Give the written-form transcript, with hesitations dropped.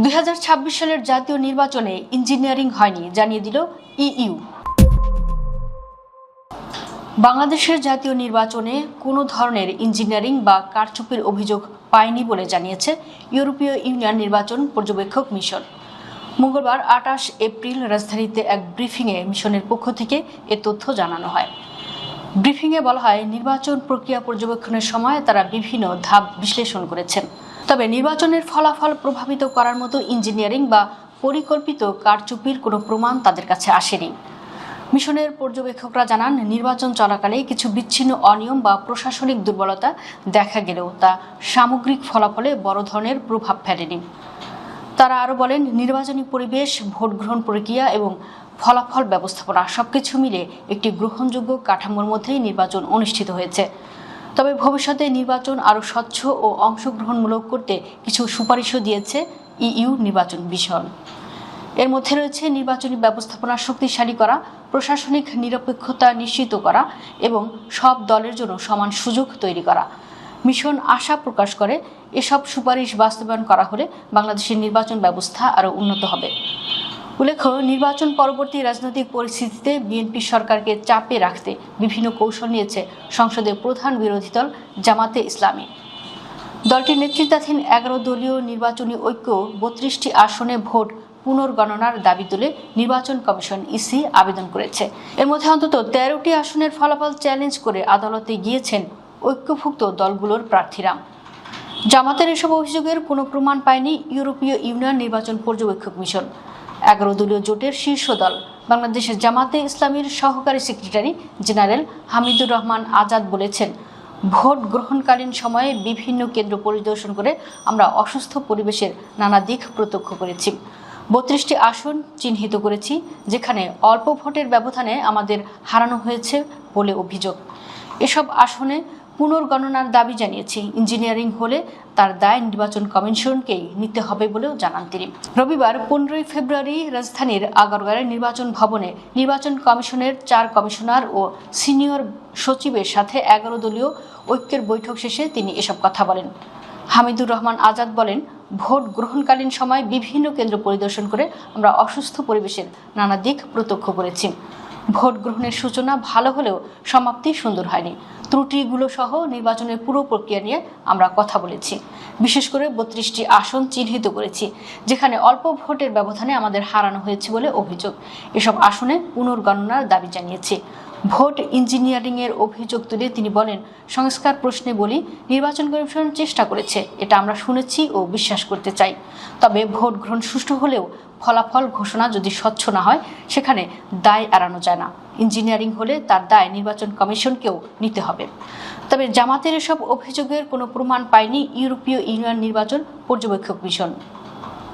2026 সালের জাতীয় নির্বাচনে ইঞ্জিনিয়ারিং হয়নি জানিয়ে দিল ইইউ। বাংলাদেশের জাতীয় নির্বাচনে কোনো ধরনের ইঞ্জিনিয়ারিং বা কারচুপির অভিযোগ পায়নি বলে জানিয়েছে ইউরোপীয় ইউনিয়ন নির্বাচন পর্যবেক্ষক মিশন। মঙ্গলবার 28 এপ্রিল রাজধানীতে এক ব্রিফিংয়ে মিশনের পক্ষ থেকে এ তথ্য জানানো হয়। ব্রিফিংয়ে বলা হয়, নির্বাচন প্রক্রিয়া পর্যবেক্ষণের সময় তারা বিভিন্ন ধাপ বিশ্লেষণ করেছেন। তবে নির্বাচনের ফলাফল প্রভাবিত করার মতো ইঞ্জিনিয়ারিং বা পরিকল্পিত কারচুপির কোনো প্রমাণ তাদের কাছে আসেনি। মিশনের পর্যবেক্ষকরা জানান, নির্বাচন চলাকালে কিছু বিচ্ছিন্ন অনিয়ম বা প্রশাসনিক দুর্বলতা দেখা গেলেও তা সামগ্রিক ফলাফলে বড় ধরনের প্রভাব ফেলেনি। তারা আরও বলেন, নির্বাচনী পরিবেশ, ভোট গ্রহণ প্রক্রিয়া এবং ফলাফল ব্যবস্থাপনা সবকিছু মিলে একটি গ্রহণযোগ্য কাঠামোর মধ্যেই নির্বাচন অনুষ্ঠিত হয়েছে। তবে ভবিষ্যতে নির্বাচন আরও স্বচ্ছ ও অংশগ্রহণমূলক করতে কিছু সুপারিশও দিয়েছে ইইউ নির্বাচন মিশন। এর মধ্যে রয়েছে নির্বাচনী ব্যবস্থাপনা শক্তিশালী করা, প্রশাসনিক নিরপেক্ষতা নিশ্চিত করা এবং সব দলের জন্য সমান সুযোগ তৈরি করা। মিশন আশা প্রকাশ করে, এসব সুপারিশ বাস্তবায়ন করা হলে বাংলাদেশের নির্বাচন ব্যবস্থা আরও উন্নত হবে। উল্লেখ্য, নির্বাচন পরবর্তী রাজনৈতিক পরিস্থিতিতে বিএনপি সরকারকে চাপে রাখতে বিভিন্ন কৌশল নিয়েছে সংসদের প্রধান বিরোধী দল জামাতে ইসলামী। দলটির নেতৃত্বাধীন 11 দলীয় নির্বাচনী ঐক্য 32টি আসনে ভোট পুনর্গণনার দাবি তুলে নির্বাচন কমিশন ইসি আবেদন করেছে। এর মধ্যে অন্তত 13টি আসনের ফলাফল চ্যালেঞ্জ করে আদালতে গিয়েছেন ঐক্যভুক্ত দলগুলোর প্রার্থীরা। জামাতের এসব অভিযোগের কোনো প্রমাণ পায়নি ইউরোপীয় ইউনিয়ন নির্বাচন পর্যবেক্ষক মিশন। 11 দলীয় জোটের শীর্ষ দল বাংলাদেশের জামাতে ইসলামীর সহকারী সেক্রেটারি জেনারেল হামিদুর রহমান আজাদ বলেছেন, ভোট গ্রহণকালীন সময়ে বিভিন্ন কেন্দ্র পরিদর্শন করে আমরা অসুস্থ পরিবেশের নানা দিক প্রত্যক্ষ করেছি। 32টি আসন চিহ্নিত করেছি যেখানে অল্প ভোটের ব্যবধানে আমাদের হারানো হয়েছে বলে অভিযোগ। এসব আসনে পুনর্গণনার দাবি জানিয়েছি। ইঞ্জিনিয়ারিং হলে তার দায় নির্বাচন কমিশনকেই নিতে হবে বলেও জানান তিনি। রবিবার 15 ফেব্রুয়ারি রাজধানীর আগারগাঁওয়ের নির্বাচন ভবনে নির্বাচন কমিশনের 4 কমিশনার ও সিনিয়র সচিবের সাথে 11 দলীয় ঐক্যের বৈঠক শেষে তিনি এসব কথা বলেন। হামিদুর রহমান আজাদ বলেন, ভোট গ্রহণকালীন সময় বিভিন্ন কেন্দ্র পরিদর্শন করে আমরা অসুস্থ পরিবেশের নানা দিক প্রত্যক্ষ করেছি। ভোট গ্রহণের সূচনা ভালো হলেও সমাপ্তি সুন্দর হয়নি। ত্রুটিগুলো সহ নির্বাচনের পুরো প্রক্রিয়া নিয়ে আমরা কথা বলেছি। বিশেষ করে 32টি আসন চিহ্নিত করেছি যেখানে অল্প ভোটের ব্যবধানে আমাদের হারানো হয়েছে বলে অভিযোগ। এসব আসনে পুনর্গণনার দাবি জানিয়েছি। ভোট ইঞ্জিনিয়ারিং এর অভিযোগ তুলে তিনি বলেন, সংস্কার প্রশ্নে বলি, নির্বাচন কমিশন চেষ্টা করেছে, এটা আমরা শুনেছি ও বিশ্বাস করতে চাই। তবে ভোট গ্রহণ সুষ্ঠু হলেও ফলাফল ঘোষণা যদি স্বচ্ছ না হয় সেখানে দায় এড়ানো যায় না। ইঞ্জিনিয়ারিং হলে তার দায় নির্বাচন কমিশনকেও নিতে হবে। তবে জামাতের এসব অভিযোগের কোনো প্রমাণ পায়নি ইউরোপীয় ইউনিয়ন নির্বাচন পর্যবেক্ষক মিশন।